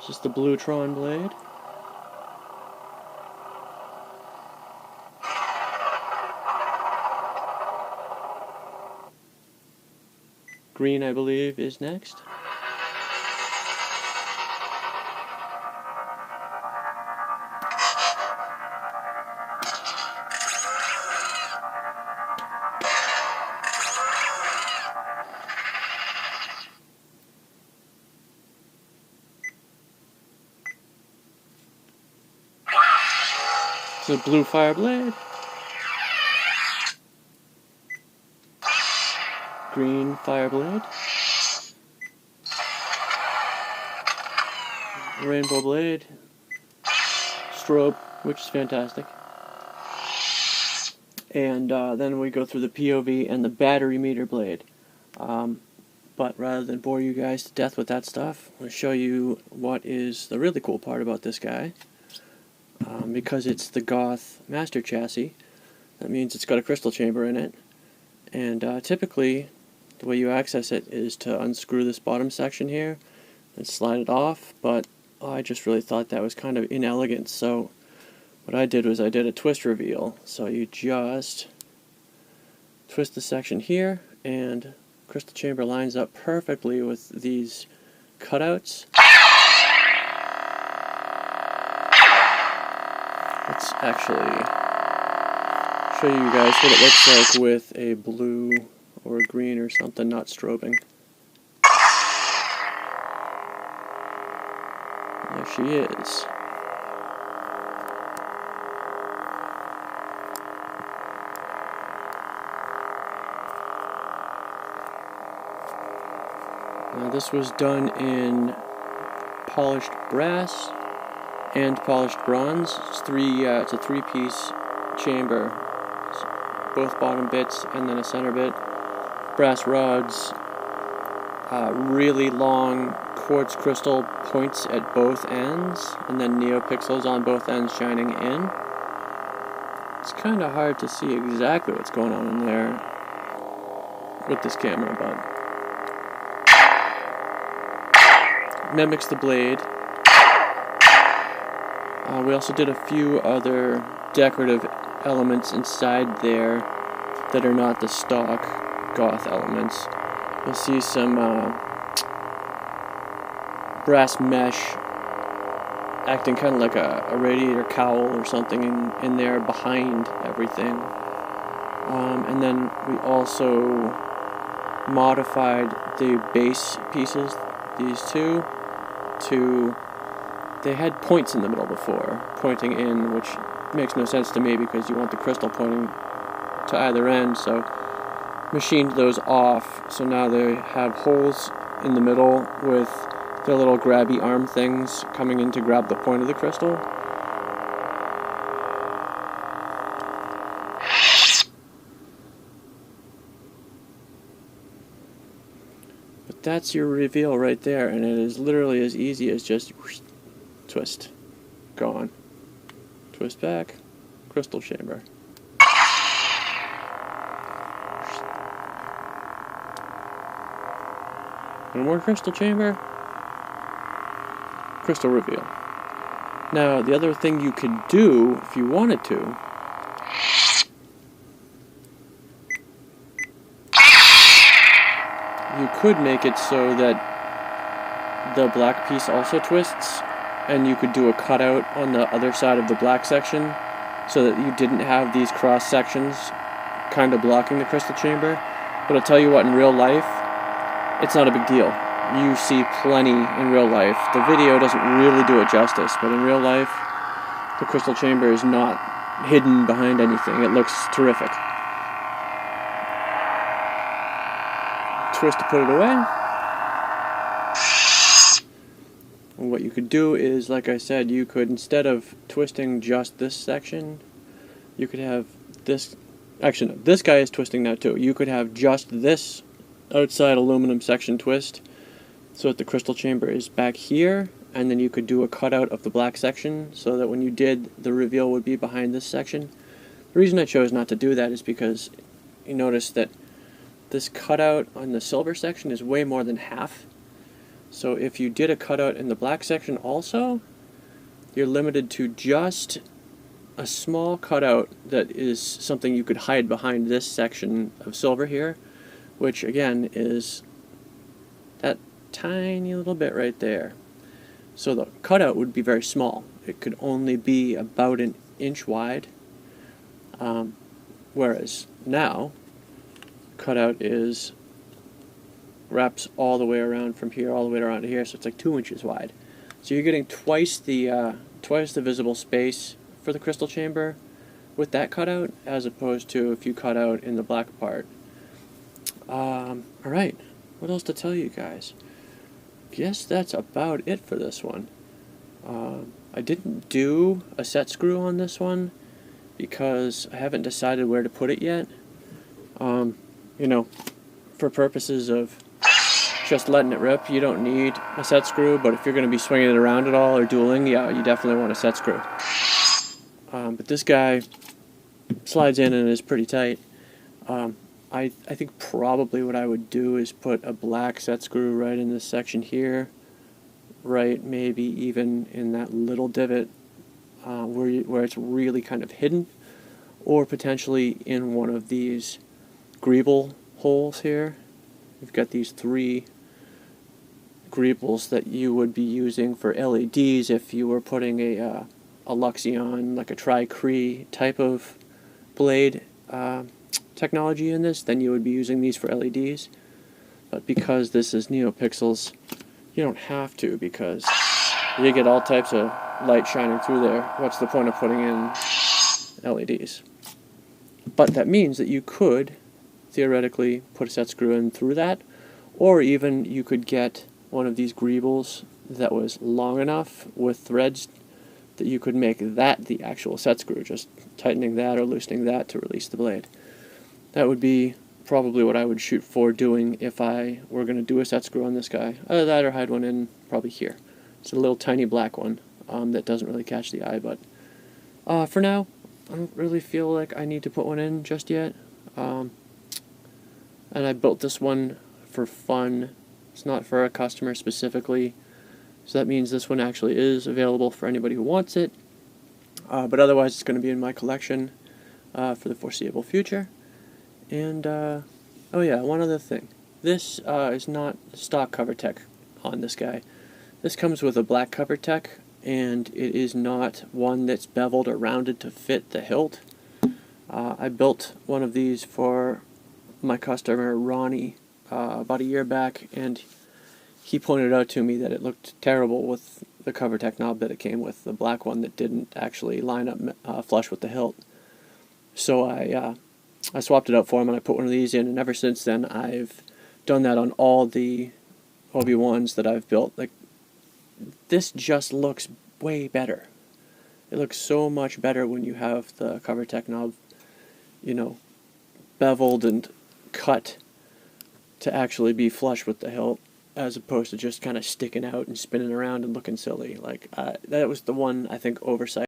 This is the blue Tron blade. Green, I believe, is next. It's a blue fire blade. Green fire blade. Rainbow blade. Strobe, which is fantastic. And then we go through the POV and the battery meter blade. But rather than bore you guys to death with that stuff, I'm going to show you what is the really cool part about this guy. Because it's the Goth Master Chassis, that means it's got a crystal chamber in it. And typically, the way you access it is to unscrew this bottom section here and slide it off, but I just really thought that was kind of inelegant, so what I did was I did a twist reveal. So you just twist the section here, and crystal chamber lines up perfectly with these cutouts. Let's actually show you guys what it looks like with a blue or a green or something not strobing. There she is. Now this was done in polished brass and polished bronze. It's a three-piece chamber. It's both bottom bits and then a center bit. Brass rods, really long quartz crystal points at both ends, and then neopixels on both ends shining in. It's kind of hard to see exactly what's going on in there with this camera, but mimics the blade. We also did a few other decorative elements inside there that are not the stock Goth elements. You'll see some brass mesh acting kind of like a radiator cowl or something in there behind everything. And then we also modified the base pieces, these two, to... They had points in the middle before, pointing in, which makes no sense to me because you want the crystal pointing to either end, so machined those off, so now they have holes in the middle with their little grabby arm things coming in to grab the point of the crystal. But that's your reveal right there, and it is literally as easy as just twist, gone, twist back, crystal chamber. One more crystal chamber, crystal reveal. Now, the other thing you could do, if you wanted to, you could make it so that the black piece also twists, and you could do a cutout on the other side of the black section so that you didn't have these cross sections kind of blocking the crystal chamber. But I'll tell you what, in real life, it's not a big deal. You see plenty in real life. The video doesn't really do it justice, but in real life, the crystal chamber is not hidden behind anything. It looks terrific. Twist to put it away. And what you could do is, like I said, you could, instead of twisting just this section, you could have this... Actually, no, this guy is twisting now too. You could have just this outside aluminum section twist so that the crystal chamber is back here, and then you could do a cutout of the black section so that when you did, the reveal would be behind this section. The reason I chose not to do that is because you notice that this cutout on the silver section is way more than half. So if you did a cutout in the black section also, you're limited to just a small cutout that is something you could hide behind this section of silver here, which again is that tiny little bit right there. So the cutout would be very small. It could only be about an inch wide, whereas now cutout wraps all the way around from here all the way around to here, so it's like 2 inches wide. So you're getting twice the visible space for the crystal chamber with that cutout, as opposed to if you cut out in the black part. Alright, what else to tell you guys? Guess that's about it for this one. I didn't do a set screw on this one because I haven't decided where to put it yet. You know, for purposes of just letting it rip, you don't need a set screw, but if you're going to be swinging it around at all or dueling, yeah, you definitely want a set screw. But this guy slides in and is pretty tight. I think probably what I would do is put a black set screw right in this section here, right maybe even in that little divot where it's really kind of hidden, or potentially in one of these greeble holes here. We've got these 3 greebles that you would be using for LEDs if you were putting a Luxion, like a Tri-Cree type of blade technology in this, then you would be using these for LEDs. But because this is Neopixels, you don't have to, because you get all types of light shining through there. What's the point of putting in LEDs? But that means that you could theoretically put a set screw in through that, or even you could get one of these greebles that was long enough with threads that you could make that the actual set screw, just tightening that or loosening that to release the blade. That would be probably what I would shoot for doing if I were going to do a set screw on this guy. Either that or hide one in probably here. It's a little tiny black one that doesn't really catch the eye, but for now I don't really feel like I need to put one in just yet. And I built this one for fun. It's not for a customer specifically, so that means this one actually is available for anybody who wants it. But otherwise it's going to be in my collection for the foreseeable future. And, oh yeah, one other thing. This is not stock cover tech on this guy. This comes with a black cover tech, and it is not one that's beveled or rounded to fit the hilt. I built one of these for my customer, Ronnie, about a year back, and he pointed out to me that it looked terrible with the cover tech knob that it came with, the black one that didn't actually line up flush with the hilt. So I swapped it out for him, and I put one of these in, and ever since then I've done that on all the Obi Wans that I've built. Like, this just looks way better. It looks so much better when you have the cover tech knob, you know, beveled and cut to actually be flush with the hilt, as opposed to just kind of sticking out and spinning around and looking silly. Like, that was the one, I think, oversight